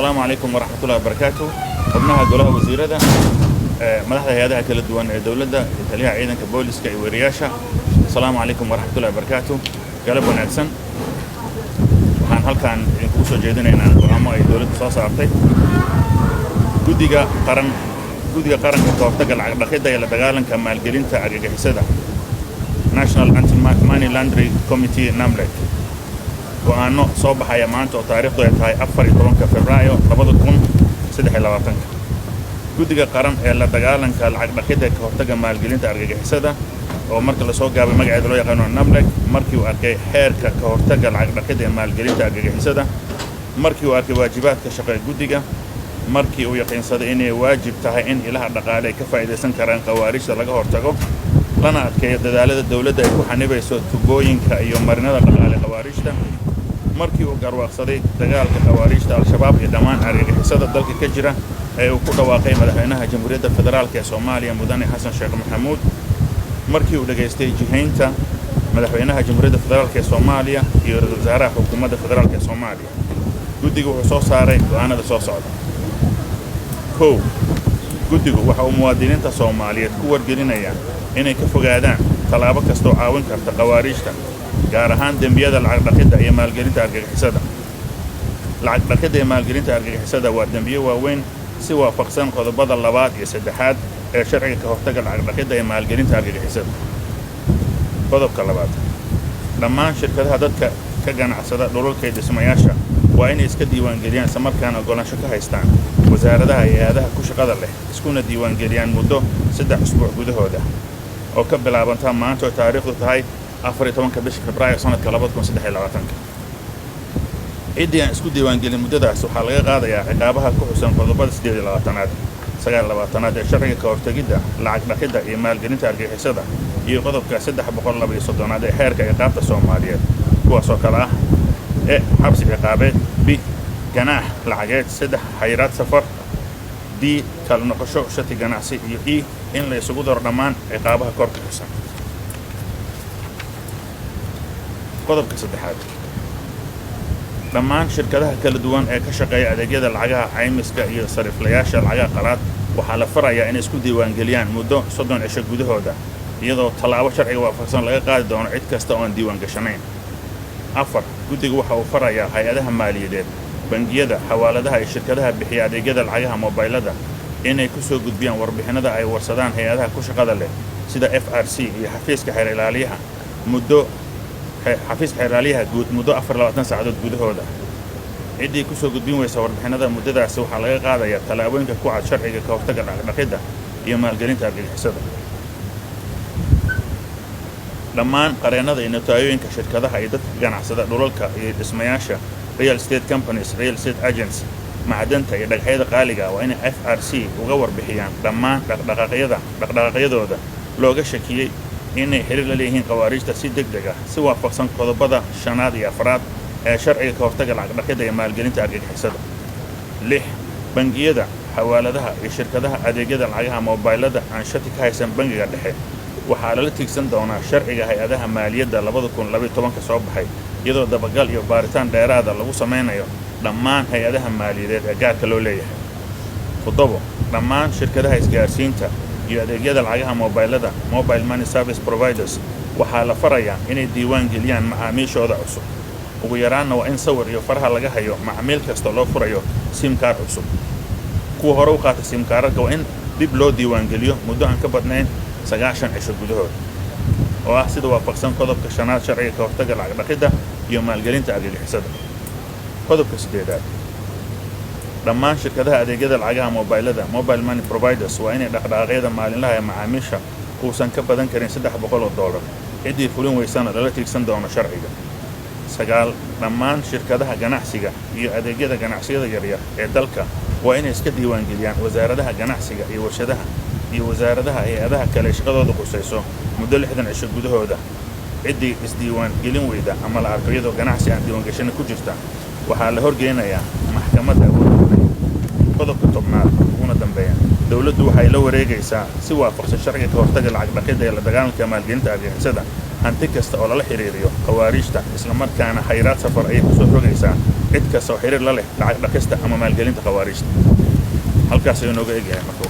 السلام عليكم ورحمة الله وبركاته. xubnaha golaha wasiirada madaxda hay'adaha kala duwan ee dawladda taliyaha ciidanka booliska iyo wariyaasha. السلام عليكم ورحمة الله وبركاته. galab wanaagsan. waxaan halkaan idinku soo jeedinaynaa go'aamo ay dawladdu soo saartay guddiga qaranka ka hortagga lacag dhaqidda iyo la dagaalanka maalgelinta argagixisada National Anti-Money Laundering Committee NAMLEC. go'aano soo baxaya maanta oo taariikhdu ay tahay 14 Febraayo 2023. guddiga qaran ee la dagaalanka lacag dhaqidda ka hortagga maalgelinta argagixisada oo marka la soo gaabay magaceeda loo yaqaan NAMLEC markii uu arkay xeerka ka hortagga lacag dhaqidda ee maalgelinta argagixisada, markii uu arkay waajibaadka shaqo ee guddiga, markii uu yaqiinsaday inay waajib tahay in ilaha dhaqaale ay ka faa'iideysan karaan khawaarijta laga hortago lana adkeeyo dadaalada dawladda ay ku xanibayso tubooyinka iyo marinada dhaqaale khawaarijta, markii uu garwaaqsaday dagaalka khawaarijta al-shabaab iyo dhammaan argagixisada dalka ka jira ee uu ku dhawaaqay madaxweynaha jamhuuriyadda federaalka ee Soomaaliya mudane Xasan Sheekh Maxamuud, markii uu dhageystay jihaynta madaxweynaha jamhuuriyadda federaalka ee Soomaaliya iyo ra'iisul wasaaraha xukuumadda federaalka ee Soomaaliya. guddigu wuxuu soo saaray go'aanada soo socda. guddigu waxa uu muwaadiniinta Soomaaliyeed ku wargelinayaa inay ka fogaadaan tallaabo kasta oo caawin karta khawaarijta, gaar ahaan dembiyada lacag dhaqidda iyo maalgelinta argagixisada. lacag dhaqidda iyo maalgelinta argagixisada waa dembiyo waaweyn si waafaqsan qodobada 2 iyo 3 ee sharciga ka hortagga lacag dhaqidda iyo maalgelinta argagixisada. qodobka 2, dhammaan shirkadaha dadka ka ganacsada dhulalka iyo dhismayaasha waa inay iska diiwaangeliyaan isla markaana oggolaansho ka haystaan wasaaradaha iyo hay'adaha ku shaqada leh, iskuna diiwaangeliyaan muddo 3 usbuuc gudahooda oo ka bilaabanta maanta oo taariikhdu tahay 14 bisha Febraayo sanadka 2023. ciddii aan isku diiwaangelin muddadaas waxaa laga qaadayaa ciqaabaha ku xusan qodobada 28aad, 29aad ee sharciga ka hortagidda lacag dhaqidda iyo maalgelinta argagixisada iyo qodobka 332aad ee xeerka ciqaabta Soomaaliyeed, kuwaasoo kale ah xabsi ciqaabeed, b ganaax lacageed, 3 xayiraad safar, d kala noqosho shati ganacsi, iyo e in la isugu daro dhammaan ciqaabaha kor ka xusan. qodobka 3aad, dhammaan shirkadaha kala duwan ee ka shaqeeya adeegyada lacagaha caymiska iyo sariflayaasha lacagaha qalaad waxaa la farayaa inay isku diiwaangeliyaan muddo 30 cisho gudahooda, iyadoo tallaabo sharciga waafaqsan laga qaadi doono cid kasta oo aan diiwaan gashanayn. 4, guddigu waxa uu farayaa hay'adaha maaliyadeed, bangiyada, xawaaladaha iyo shirkadaha bixiya adeegyada lacagaha mobaylada inay ku soo gudbiyaan warbixinada ay warsadaan hay'adaha ku shaqada leh sida FRC iyo xafiiska xeer ilaaliyaha guud muddo 24 saacadood gudahooda. ciddii ku soo gudbin weysa warbixinada muddadaasi waxaa laga qaadayaa tallaabooyinka ku cad sharciga ka hortagga lacag dhaqidda iyo maalgelinta argagixisada. dhammaan qareennada iyo notaayoyinka shirkadaha iyo dadka ganacsada dhulalka iyo dhismayaasha real estate companies, real estate agents, macdanta iyo dhagaxyada qaaliga waa inay FRC uga warbixiyaan dhammaan dhaqdhaqaaqyadooda looga shakiyey inay xiriir la leeyihiin khawaarijta si degdeg ah si waafaqsan qodobada 5 iyo 4 ee sharciga ka hortagga lacag dhaqidda iyo maalgelinta argagixisada. 6, bangiyada, xawaaladaha iyo shirkadaha adeegyada lacagaha mobaylada aan shati ka haysan bangiga dhexe waxaa lala tiigsan doonaa sharciga hay'adaha maaliyadda 2012 soo baxay, iyadoo dabagal iyo baaritaan dheeraada lagu samaynayo dhammaan hay'adaha maaliyadeed ee gaarka loo leeyahay. 7, dhammaan shirkadaha isgaarsiinta iyo adeegyada lacagaha mobaylada mobile money service providers waxaa la farayaa inay diiwaan geliyaan macaamiishooda cusub. ugu yaraanna waa in sawir iyo faraha laga hayo macaamiil kasta loo furayo sim card cusub. kuwa hore u qaata sim cardka waa in dib loo diiwaan geliyo muddo aan ka badnayn 9 cisho gudahood, oo ah sida waafaqsan qodobka 5aad sharciga ka hortagga lacag dhaqidda iyo maalgelinta argagixisada. qodobka 8aad, dhammaan shirkadaha adeegyada lacagaha mobaylada mobile money providers waa inay dhaqdhaqaaqyada maalinlaha ee macaamiisha uusan ka badan karin $300. ciddii fulin weysana lala tiigsan doono sharciga. 9, dhammaan shirkadaha ganacsiga iyo adeegyada ganacsiyada yaryar ee dalka waa inay iska diiwaangeliyaan wasaaradaha ganacsiga iyo warshadaha iyo wasaaradaha hay'adaha kale shaqadooda qusayso muddo 60 cisho gudahooda. ciddii isdiiwaan gelin weyda ama la arko iyadoo ganacsi aan diiwaan gashan ku jirta waxaa la horgeynayaa maxkamadda awoodda. qodobka 10aad uguna dambeeya, dawladdu waxay la wareegaysaa si waafaqsan sharciga ka hortagga lacag dhaqidda iyo la dagaalanka maalgelinta argagixisada hanti kasta oo lala xiriiriyo khawaarijta, isla markaana xayiraad safar ayay ku soo rogaysaa cid kasta oo xiriir la leh lacag dhaqista ama maalgelinta khawaarijta halkaas ayuu nooga egyahay marka